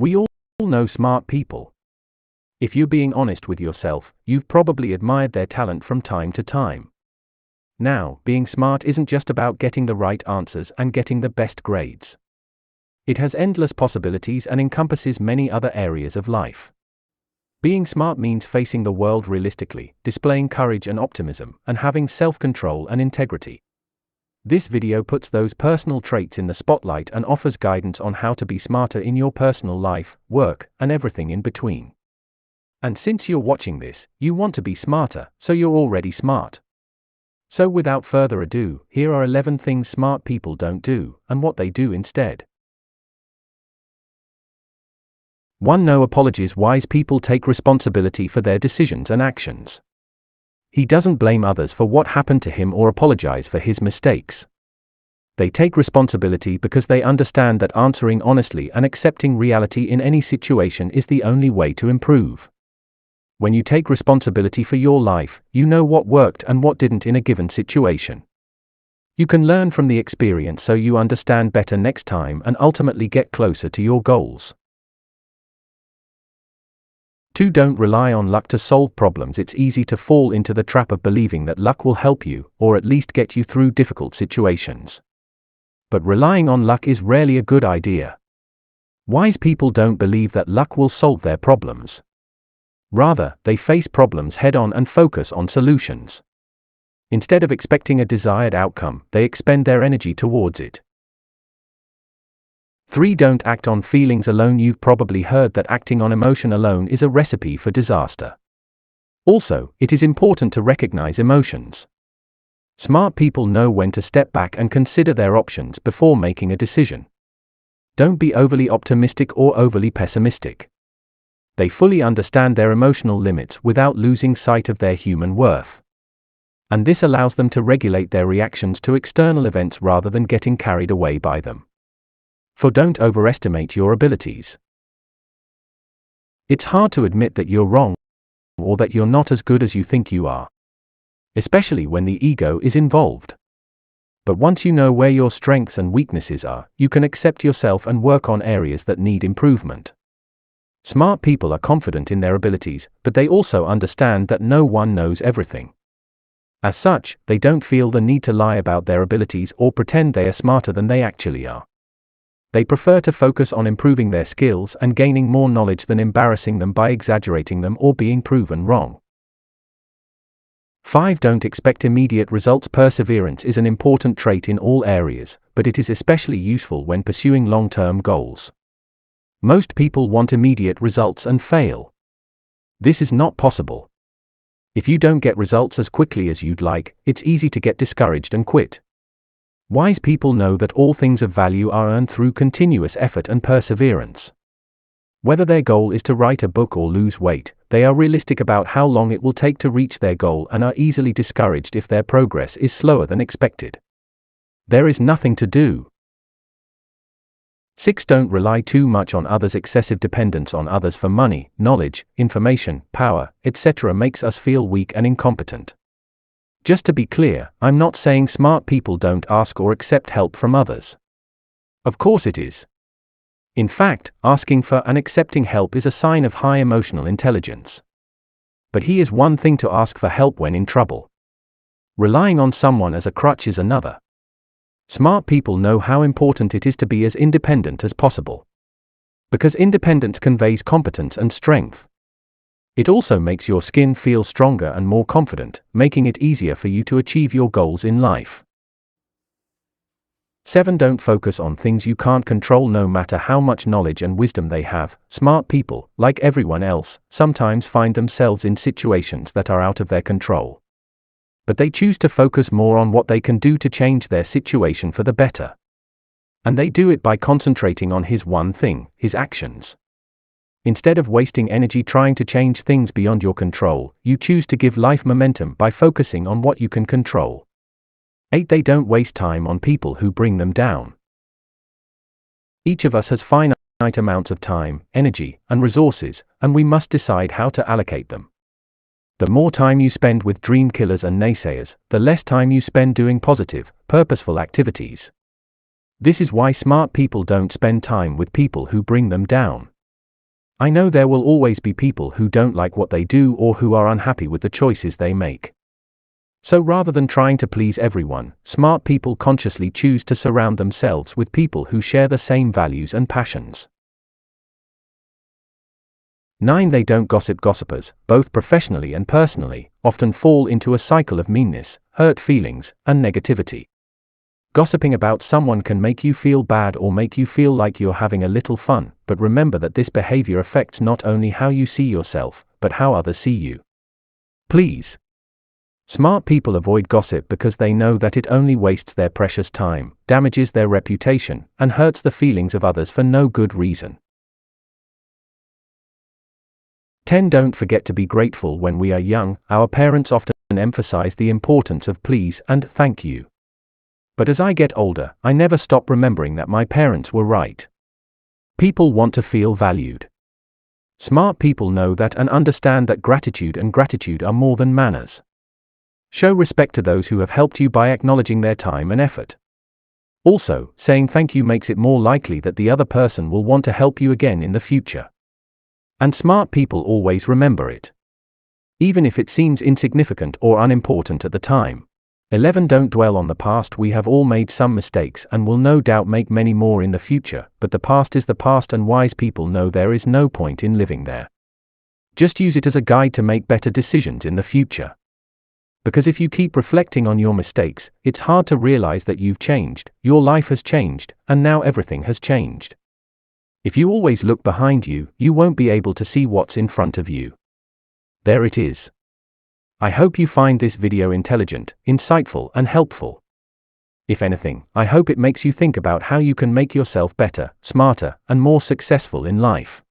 We all know smart people. If you're being honest with yourself, you've probably admired their talent from time to time. Now, being smart isn't just about getting the right answers and getting the best grades. It has endless possibilities and encompasses many other areas of life. Being smart means facing the world realistically, displaying courage and optimism, and having self-control and integrity. This video puts those personal traits in the spotlight and offers guidance on how to be smarter in your personal life, work, and everything in between. And since you're watching this, you want to be smarter, so you're already smart. So without further ado, here are 11 things smart people don't do, and what they do instead. 1. No apologies. Wise people take responsibility for their decisions and actions. He doesn't blame others for what happened to him or apologize for his mistakes. They take responsibility because they understand that answering honestly and accepting reality in any situation is the only way to improve. When you take responsibility for your life, you know what worked and what didn't in a given situation. You can learn from the experience so you understand better next time and ultimately get closer to your goals. 2. Don't rely on luck to solve problems. It's easy to fall into the trap of believing that luck will help you, or at least get you through difficult situations. But relying on luck is rarely a good idea. Wise people don't believe that luck will solve their problems. Rather, they face problems head-on and focus on solutions. Instead of expecting a desired outcome, they expend their energy towards it. 3. Don't act on feelings alone. You've probably heard that acting on emotion alone is a recipe for disaster. Also, it is important to recognize emotions. Smart people know when to step back and consider their options before making a decision. Don't be overly optimistic or overly pessimistic. They fully understand their emotional limits without losing sight of their human worth. And this allows them to regulate their reactions to external events rather than getting carried away by them. 4. Don't overestimate your abilities. It's hard to admit that you're wrong, or that you're not as good as you think you are, especially when the ego is involved. But once you know where your strengths and weaknesses are, you can accept yourself and work on areas that need improvement. Smart people are confident in their abilities, but they also understand that no one knows everything. As such, they don't feel the need to lie about their abilities or pretend they are smarter than they actually are. They prefer to focus on improving their skills and gaining more knowledge than embarrassing them by exaggerating them or being proven wrong. 5. Don't expect immediate results. Perseverance is an important trait in all areas, but it is especially useful when pursuing long-term goals. Most people want immediate results and fail. This is not possible. If you don't get results as quickly as you'd like, it's easy to get discouraged and quit. Wise people know that all things of value are earned through continuous effort and perseverance. Whether their goal is to write a book or lose weight, they are realistic about how long it will take to reach their goal and are easily discouraged if their progress is slower than expected. There is nothing to do. 6. Don't rely too much on others. Excessive dependence on others for money, knowledge, information, power, etc. makes us feel weak and incompetent. Just to be clear, I'm not saying smart people don't ask or accept help from others. Of course it is. In fact, asking for and accepting help is a sign of high emotional intelligence. But it is one thing to ask for help when in trouble. Relying on someone as a crutch is another. Smart people know how important it is to be as independent as possible. Because independence conveys competence and strength. It also makes your skin feel stronger and more confident, making it easier for you to achieve your goals in life. 7. Don't focus on things you can't control. No matter how much knowledge and wisdom they have, smart people, like everyone else, sometimes find themselves in situations that are out of their control. But they choose to focus more on what they can do to change their situation for the better. And they do it by concentrating on his one thing, his actions. Instead of wasting energy trying to change things beyond your control, you choose to give life momentum by focusing on what you can control. 8. They don't waste time on people who bring them down. Each of us has finite amounts of time, energy, and resources, and we must decide how to allocate them. The more time you spend with dream killers and naysayers, the less time you spend doing positive, purposeful activities. This is why smart people don't spend time with people who bring them down. I know there will always be people who don't like what they do or who are unhappy with the choices they make. So rather than trying to please everyone, smart people consciously choose to surround themselves with people who share the same values and passions. 9. They don't gossip. Gossipers, both professionally and personally, often fall into a cycle of meanness, hurt feelings, and negativity. Gossiping about someone can make you feel bad or make you feel like you're having a little fun, but remember that this behavior affects not only how you see yourself, but how others see you. Please. Smart people avoid gossip because they know that it only wastes their precious time, damages their reputation, and hurts the feelings of others for no good reason. 10. Don't forget to be grateful. When we are young, our parents often emphasize the importance of please and thank you. But as I get older, I never stop remembering that my parents were right. People want to feel valued. Smart people know that and understand that gratitude and gratitude are more than manners. Show respect to those who have helped you by acknowledging their time and effort. Also, saying thank you makes it more likely that the other person will want to help you again in the future. And smart people always remember it, even if it seems insignificant or unimportant at the time. 11. Don't dwell on the past. We have all made some mistakes and will no doubt make many more in the future, but the past is the past and wise people know there is no point in living there. Just use it as a guide to make better decisions in the future. Because if you keep reflecting on your mistakes, it's hard to realize that you've changed, your life has changed, and now everything has changed. If you always look behind you, you won't be able to see what's in front of you. There it is. I hope you find this video intelligent, insightful, and helpful. If anything, I hope it makes you think about how you can make yourself better, smarter, and more successful in life.